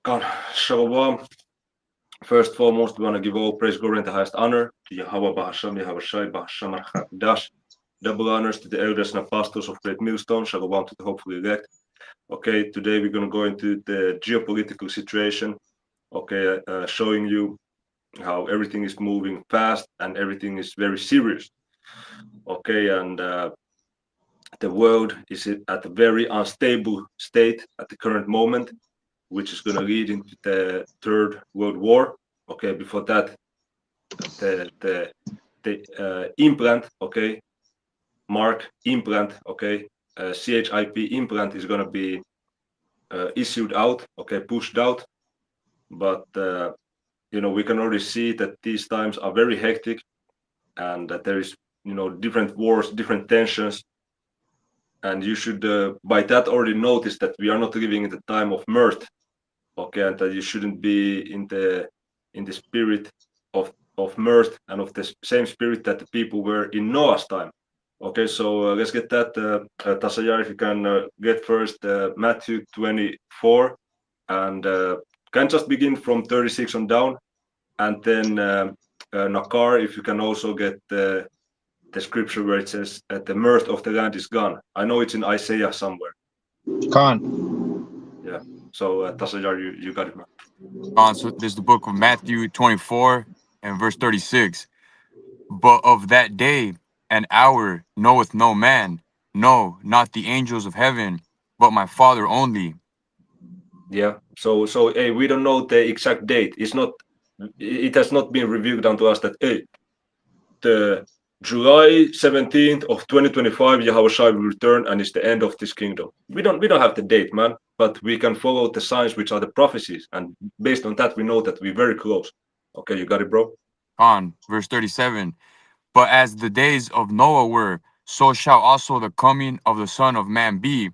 God, Shalom. First and foremost, we want to give all praise, glory, and the highest honor to Yahweh Bahasham, Yahweh Shai, Bahasham, Dash. Double honors to the elders and apostles of Great Millstone. Shalom to the hopefully elect. Okay, today we're going to go into the geopolitical situation. Okay, showing you how everything is moving fast and everything is very serious. Okay, and the world is at a very unstable state at the current moment, which is going to lead into the Third World War. Okay, before that, the implant, okay, mark implant, okay, CHIP implant is going to be issued out, okay, pushed out. But we can already see that these times are very hectic, and that there is different wars, different tensions, and you should by that already notice that we are not living in the time of mirth, okay, and that you shouldn't be in the spirit of mirth and of the same spirit that the people were in Noah's time. Okay, so let's get that. Tasayar, if you can get first Matthew 24, and can just begin from 36 on down, and then Nakar, if you can also get the scripture where it says the mirth of the land is gone. I know it's in Isaiah somewhere. Khan. Yeah. So Tasayar, you got it, man. So this is the book of Matthew 24 and verse 36. But of that day and hour knoweth no man, no, not the angels of heaven, but my Father only. Yeah. So hey, we don't know the exact date. It has not been revealed unto us that hey, the July 17th of 2025, Yahweh Shai will return and it's the end of this kingdom. We don't have the date, man, but we can follow the signs which are the prophecies, and based on that we know that we're very close. Okay, you got it, bro? On verse 37. But as the days of Noah were, so shall also the coming of the Son of Man be.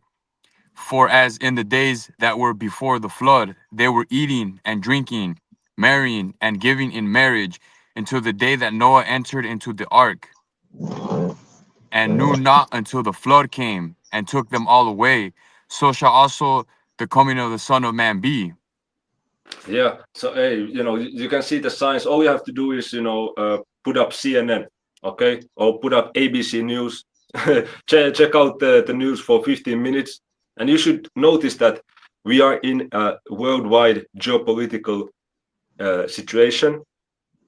For as in the days that were before the flood, they were eating and drinking, marrying and giving in marriage, until the day that Noah entered into the ark, and knew not until the flood came and took them all away, so shall also the coming of the Son of Man be. Yeah. So hey, you can see the signs. All you have to do is put up CNN, okay, or put up ABC News. Check out the news for 15 minutes, and you should notice that we are in a worldwide geopolitical situation,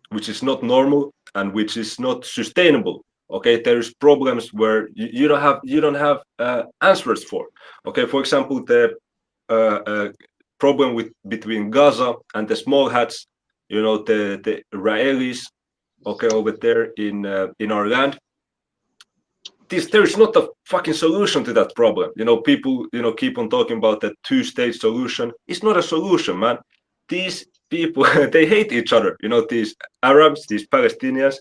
which is not normal and which is not sustainable. Okay, there is problems where you don't have answers for. Okay, for example, the problem with between Gaza and the small hats, the Israelis, okay, over there in our land. There is not a fucking solution to that problem. People keep on talking about the two-state solution. It's not a solution, man. These people they hate each other. These Arabs, these Palestinians,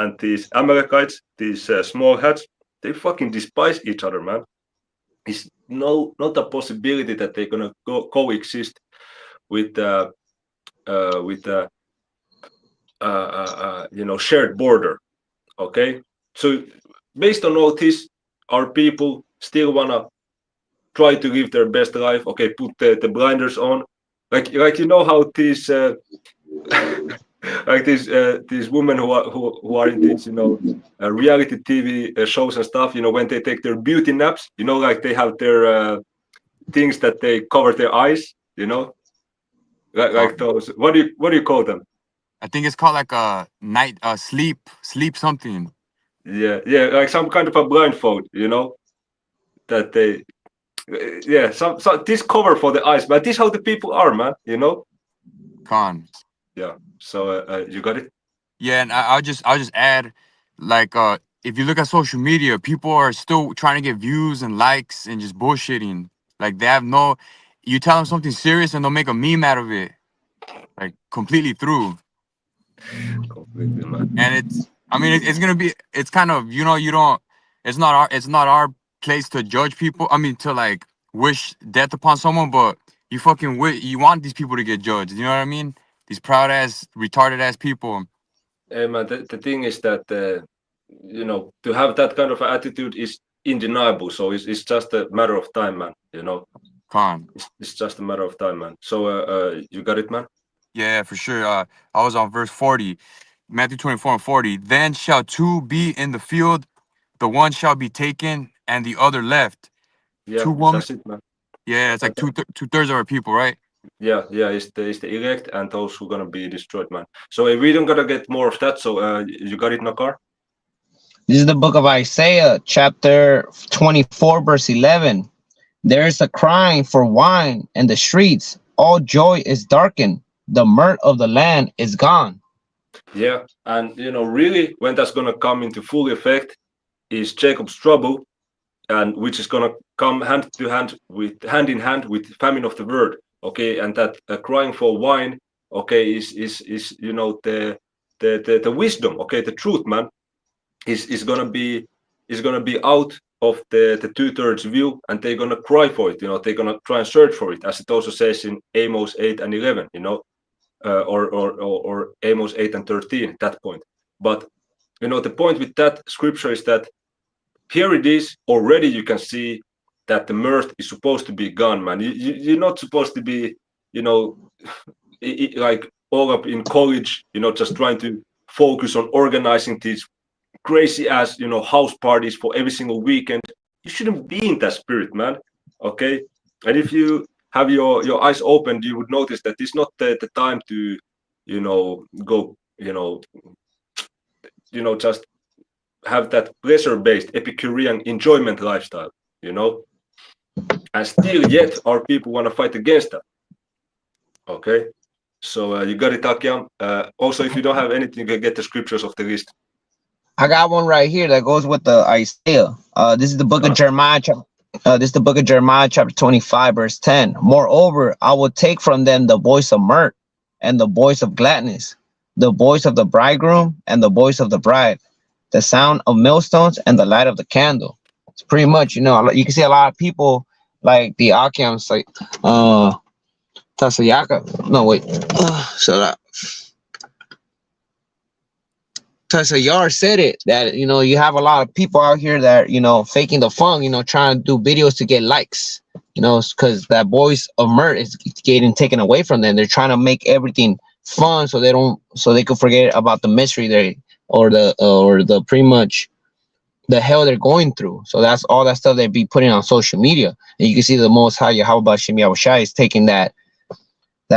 and these Amalekites, these small hats. They fucking despise each other, man. It's not a possibility that they're gonna coexist with shared border. Okay, so based on all this, our people still wanna try to live their best life. Okay, put the blinders on, like how these like these women who are in these reality TV shows and stuff. When they take their beauty naps, like they have their things that they cover their eyes. Like those. What do you call them? I think it's called like a night sleep something. Yeah, like some kind of a blindfold. That they yeah, some this cover for the eyes, but this how the people are, man. Con. Yeah. So you got it. Yeah, and I'll just add, like, if you look at social media, people are still trying to get views and likes and just bullshitting. Like they have no, you tell them something serious and they'll make a meme out of it, like completely through. Completely, man. And I mean, it's gonna be, it's kind of, you don't, it's not our place to judge people. I mean, to like wish death upon someone, but you want these people to get judged. You know what I mean? These proud ass, retarded ass people. Hey, man, the thing is that to have that kind of attitude is undeniable. So it's just a matter of time, man. Con. It's just a matter of time, man. So you got it, man. Yeah, for sure. I was on verse 40, Matthew 24 and 40. Then shall two be in the field, the one shall be taken, and the other left. Yeah, Two women. that's it, man. Yeah, it's like Uh, two-thirds of our people, right? yeah, yeah, it's the elect and those who gonna be destroyed, man. So we don't gotta get more of that. So you got it, Nakar? This is the book of Isaiah, chapter 24, verse 11. There is a crying for wine in the streets. All joy is darkened. The mirth of the land is gone. Yeah, and really, when that's gonna come into full effect is Jacob's trouble, and which is gonna come hand in hand with famine of the word. Okay, and that crying for wine, okay, is the wisdom, okay, the truth, man, is gonna be out of the two-thirds view, and they're gonna cry for it. They're gonna try and search for it, as it also says in Amos 8 and 11. Or Amos 8 and 13 at that point. But the point with that scripture is that here it is already. You can see that the mirth is supposed to be gone, man. You're not supposed to be, you know, like all up in college, just trying to focus on organizing these crazy ass, house parties for every single weekend. You shouldn't be in that spirit, man. Okay, and if you have your eyes opened, you would notice that it's not the time to, go, just have that pleasure-based Epicurean enjoyment lifestyle, you know, and still yet our people want to fight against that. Okay, so you got it, Takia. Also, if you don't have anything, you can get the scriptures of the list. I got one right here that goes with the Isaiah. This is the book of Jeremiah. This is the book of Jeremiah, chapter 25, verse 10. Moreover, I will take from them the voice of mirth and the voice of gladness, the voice of the bridegroom and the voice of the bride, the sound of millstones and the light of the candle. It's pretty much, you can see a lot of people like the Akiams, like Tasayaka. No, wait. So Tasayar said it that you have a lot of people out here that faking the fun, trying to do videos to get likes, because that voice of mirth is getting taken away from them. They're trying to make everything fun so they could forget about the misery or the pretty much the hell they're going through. So that's all that stuff they be putting on social media, and you can see the Most High Yahweh Shem Yahushai is taking that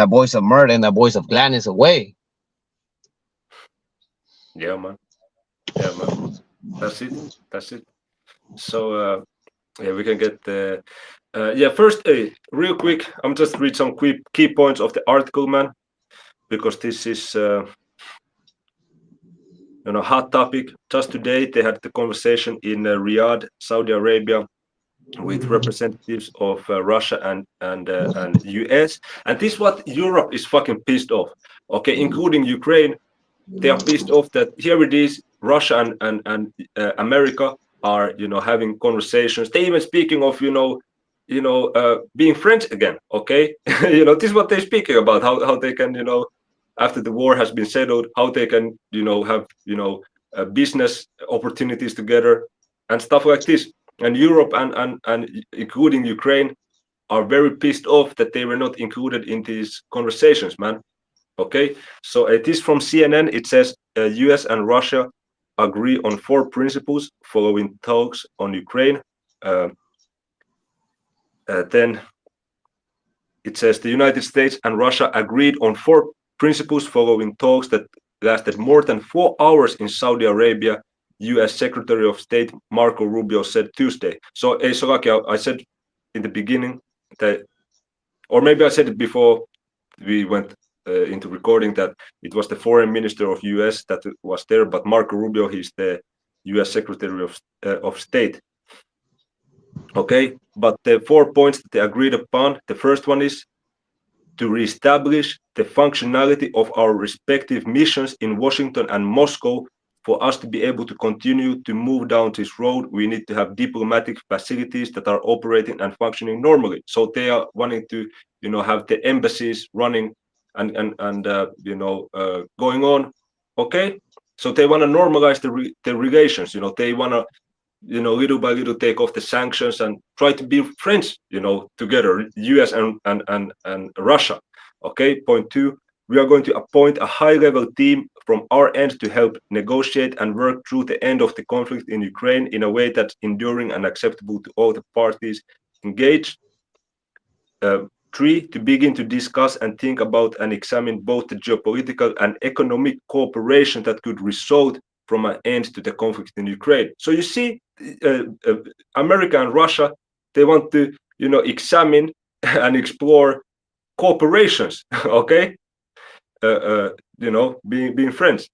voice of mirth and that voice of gladness away. Yeah, man. Yeah, man. That's it. That's it. So yeah, we can get the first, real quick. I'm just read some key points of the article, man, because this is hot topic. Just today they had the conversation in Riyadh, Saudi Arabia, with representatives of Russia and US, and this is what Europe is fucking pissed off. Okay, including Ukraine. They are pissed off that here it is, Russia and America are having conversations. They even speaking of being friends again. Okay, this is what they're speaking about, how they can after the war has been settled, how they can have business opportunities together and stuff like this. And Europe and including Ukraine are very pissed off that they were not included in these conversations, man. Okay, so it is from CNN. It says US and Russia agree on 4 principles following talks on Ukraine. Then it says the United States and Russia agreed on 4 principles following talks that lasted more than 4 hours in Saudi Arabia, US Secretary of State Marco Rubio said Tuesday. So, Solaki, I said in the beginning that, or maybe I said it before we went into recording, that it was the foreign minister of US that was there, but Marco Rubio, he's the US Secretary of State. Okay, but the 4 points that they agreed upon, the first one is to reestablish the functionality of our respective missions in Washington and Moscow. For us to be able to continue to move down this road, we need to have diplomatic facilities that are operating and functioning normally. So they are wanting to, have the embassies running and going on. Okay, so they want to normalize the relations. They want to little by little take off the sanctions and try to be friends, together, US and Russia. Okay, point two, we are going to appoint a high-level team from our end to help negotiate and work through the end of the conflict in Ukraine in a way that's enduring and acceptable to all the parties engaged. Three, to begin to discuss and think about and examine both the geopolitical and economic cooperation that could result from an end to the conflict in Ukraine. So you see, America and Russia, they want to, examine and explore cooperations, okay? Being friends.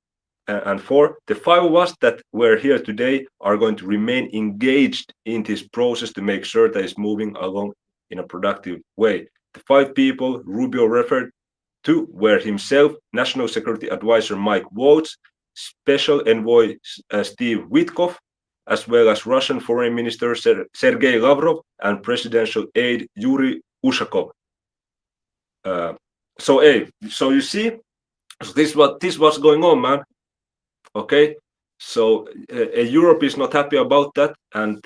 And four, the five of us that were here today are going to remain engaged in this process to make sure that it's moving along in a productive way. The five people Rubio referred to were himself, National Security Advisor Mike Waltz, Special Envoy Steve Witkoff, as well as Russian Foreign Minister Sergei Lavrov and Presidential Aide Yuri Ushakov. So you see, so this was going on, man. Okay, so Europe is not happy about that, and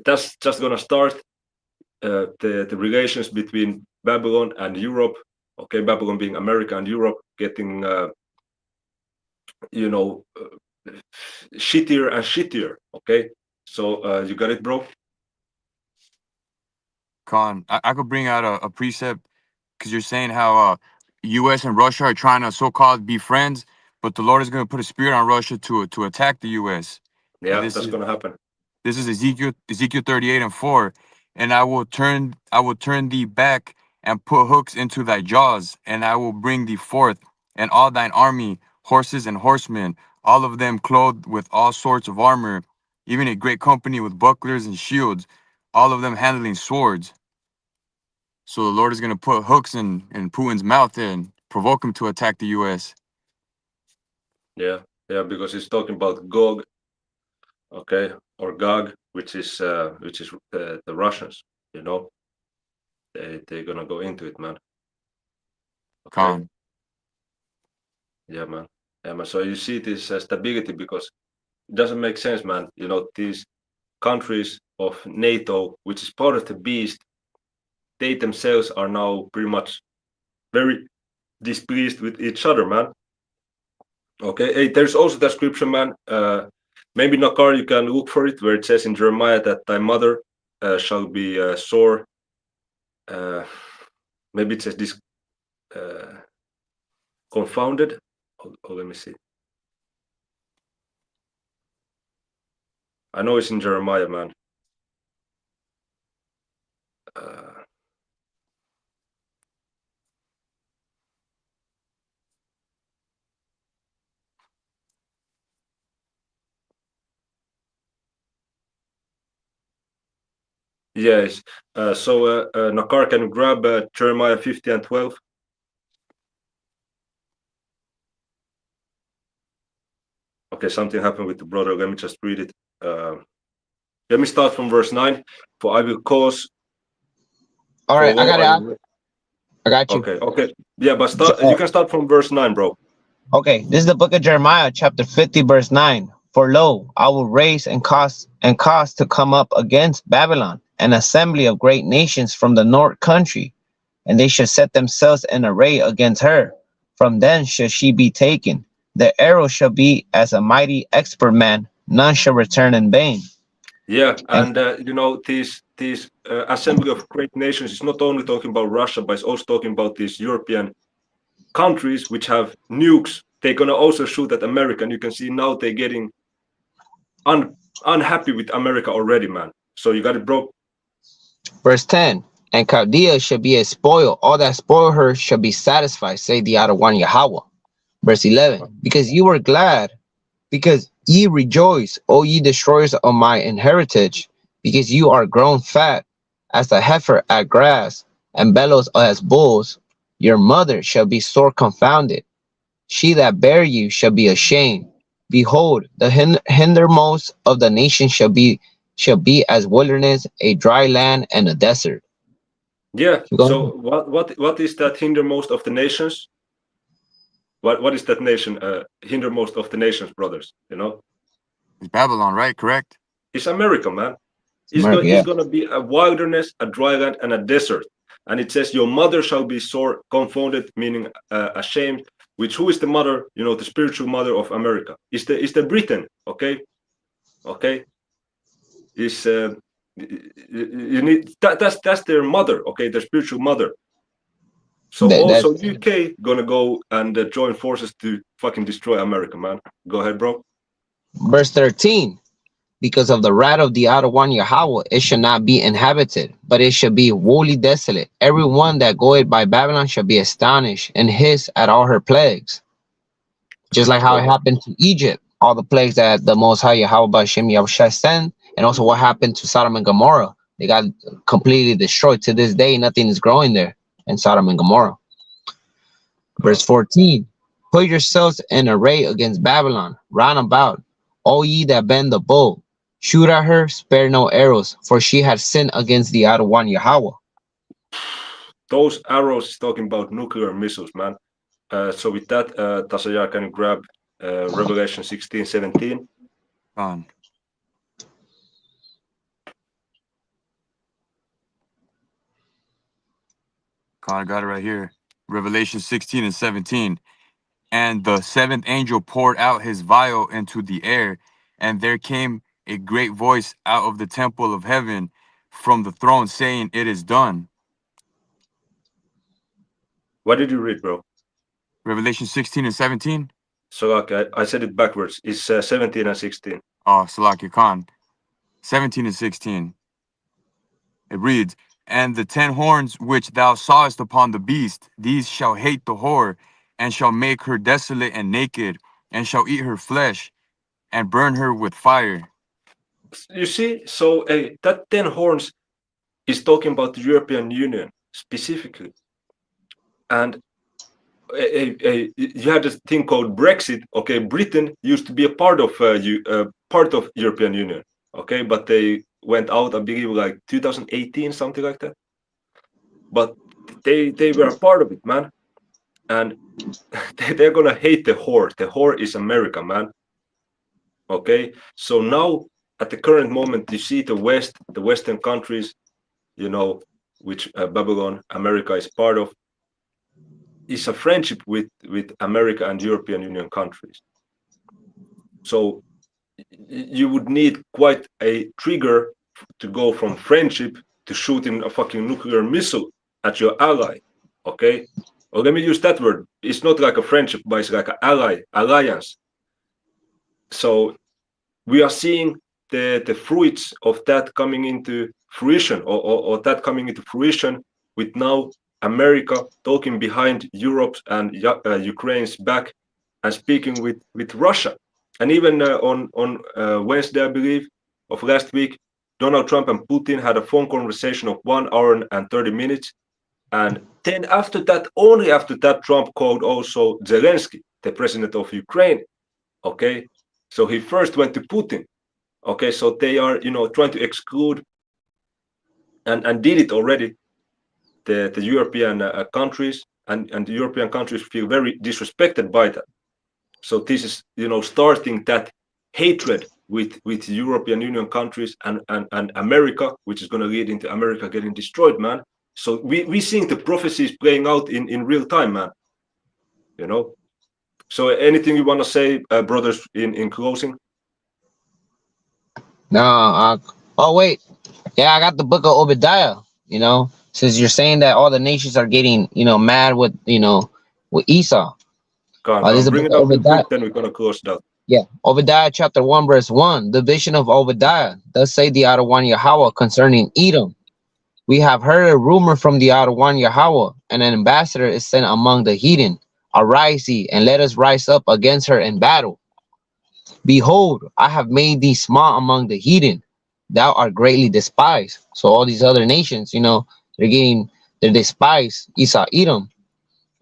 that's just gonna start the relations between Babylon and Europe. Okay, Babylon being America and Europe getting shittier and shittier. Okay, so you got it, bro? Khan, I could bring out a precept because you're saying how U.S. and Russia are trying to so-called be friends, but the Lord is going to put a spirit on Russia to attack the U.S. Yeah, that's going to happen. This is Ezekiel 38:4, and I will turn thee back and put hooks into thy jaws, and I will bring thee forth, and all thine army, horses and horsemen, all of them clothed with all sorts of armor, even a great company with bucklers and shields, all of them handling swords. So the Lord is going to put hooks in Putin's mouth and provoke him to attack the U.S. Yeah, because he's talking about Gog, okay, or Gog, which is the Russians. They're gonna go into it, man. Okay. Calm. Yeah, man. So you see this stability, because it doesn't make sense, man. These countries of NATO, which is part of the beast, they themselves are now pretty much very displeased with each other, man. Okay, hey, there's also the scripture, man. Maybe Nakar, you can look for it, where it says in Jeremiah that thy mother shall be sore. Maybe it says this confounded. Let me see. I know it's in Jeremiah, man. Yes. So Nakar, can you grab Jeremiah 50 and 12? Okay, something happened with the brother. Let me just read it. Let me start from verse 9. For I will cause. All right, I got it. I got you. Okay. Yeah, but you can start from verse 9, bro. Okay, this is the book of Jeremiah, chapter 50, verse 9. For lo, I will raise and cause to come up against Babylon an assembly of great nations from the north country, and they shall set themselves in array against her. From thence shall she be taken. The arrow shall be as a mighty expert man, none shall return in vain. Yeah, and this assembly of great nations is not only talking about Russia, but it's also talking about these European countries which have nukes. They're gonna also shoot at America, and you can see now they're getting unhappy with America already, man. So you got it, bro. Verse 10. And Chaldea shall be a spoil. All that spoil her shall be satisfied, say the out of one Yahweh. Verse 11. Because you were glad, because ye rejoice, O ye destroyers of my inheritance, because you are grown fat as the heifer at grass, and bellows as bulls. Your mother shall be sore confounded. She that bare you shall be ashamed. Behold, the hindermost of the nations shall be as wilderness, a dry land, and a desert. Yeah. So what is that hindermost of the nations? What is that nation? Hindermost of the nations, brothers. It's Babylon, right? Correct. It's America, man. America, It's yeah. gonna be a wilderness, a dry land, and a desert. And it says, "Your mother shall be sore confounded," meaning ashamed. Which who is the mother? You know, the spiritual mother of America. Is the Britain? Okay, okay. Is you need that's their mother. Okay, their spiritual mother. So That also UK gonna go and join forces to fucking destroy America, man. Go ahead, bro. verse 13. Because of the wrath of the outer one Yahweh, it shall not be inhabited, but it shall be wholly desolate. Every one that goeth by Babylon shall be astonished and hiss at all her plagues. Just like how it So happened to Egypt, all the plagues that the Most High Yahweh Bashem Yahushua sent, and also what happened to Sodom and Gomorrah. They got completely destroyed. To this day, nothing is growing there in Sodom and Gomorrah. Verse 14. Put yourselves in array against Babylon, round about, all ye that bend the bow. Shoot at her, spare no arrows, for she had sinned against the outer one Yahweh. those arrows is talking about nuclear missiles, man. So with that, Tasayar, can you grab Revelation 16:17? Con. Con, I got it right here. Revelation 16 and 17. And the seventh angel poured out his vial into the air, and there came a great voice out of the temple of heaven from the throne, saying, It is done. What did you read, bro? Revelation 16 and 17. So okay, I said it backwards. It's 17 and 16. Oh, Salaki Khan. 17 and 16. It reads, And the 10 horns which thou sawest upon the beast, these shall hate the whore, and shall make her desolate and naked, and shall eat her flesh, and burn her with fire. You see, so that 10 horns is talking about the European Union specifically. And you had this thing called Brexit. Okay, Britain used to be a part of part of European Union. Okay, but they went out, I believe, like 2018, something like that. But they were a part of it, man. And they're gonna hate the whore. The whore is America, man. Okay, so now at the current moment, you see the Western countries, you know, which Babylon, America is part of, is a friendship with America and European Union countries. So you would need quite a trigger to go from friendship to shooting a fucking nuclear missile at your ally. Okay, well, let me use that word. It's not like a friendship, but it's like an alliance. So we are seeing the fruits of that coming into fruition, or that coming into fruition with now America talking behind Europe's and Ukraine's back and speaking with Russia. And even on Wednesday, I believe, of last week, Donald Trump and Putin had a phone conversation of 1 hour and 30 minutes. And then after that, only after that, Trump called also Zelensky, the president of Ukraine. Okay, so he first went to Putin. Okay, so they are, you know, trying to exclude and did it already. The European countries and the European countries feel very disrespected by that. So this is, you know, starting that hatred with European Union countries and America, which is going to lead into America getting destroyed, man. So we seeing the prophecies playing out in real time, man. You know. So anything you want to say, brothers, in closing? No, oh wait, yeah, I got the book of Obadiah. You know, since you're saying that all the nations are getting, mad with, with Esau. This is the Bring book it of up real Obadiah. quick, then we're gonna close it out. Yeah, Obadiah chapter 1 verse 1. The vision of Obadiah. Thus say the outer one Yahweh concerning Edom. We have heard a rumor from the outer one Yahweh, and an ambassador is sent among the heathen. Arise ye, and let us rise up against her in battle. Behold, I have made thee small among the heathen. Thou art greatly despised. So all these other nations, they're despised. Esau, Edom.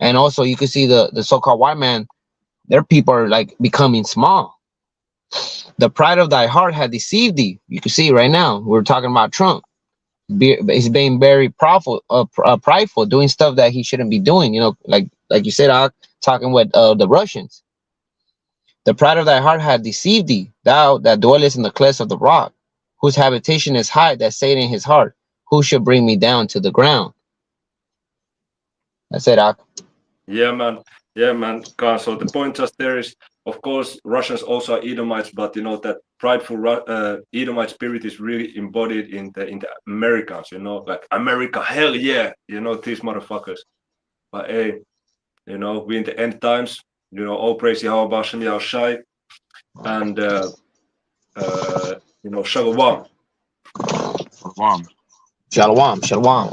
And also you can see the so-called white man, their people are like becoming small. The pride of thy heart had deceived thee. You can see right now, we're talking about Trump. He's being very prideful, doing stuff that he shouldn't be doing. Like you said, talking with the Russians. The pride of thy heart hath deceived thee, thou that dwellest in the clefts of the rock, whose habitation is high, that said in his heart, who shall bring me down to the ground? That's it, Ak. Yeah, man. Yeah, man. So the point just there is, of course, Russians also are Edomites, but that prideful Edomite spirit is really embodied in the Americans. Like America, hell yeah. These motherfuckers. But hey, we in the end times. All praise Yahweh Hashem Yahushai, and Shalom. Wow. Shalom, shalom.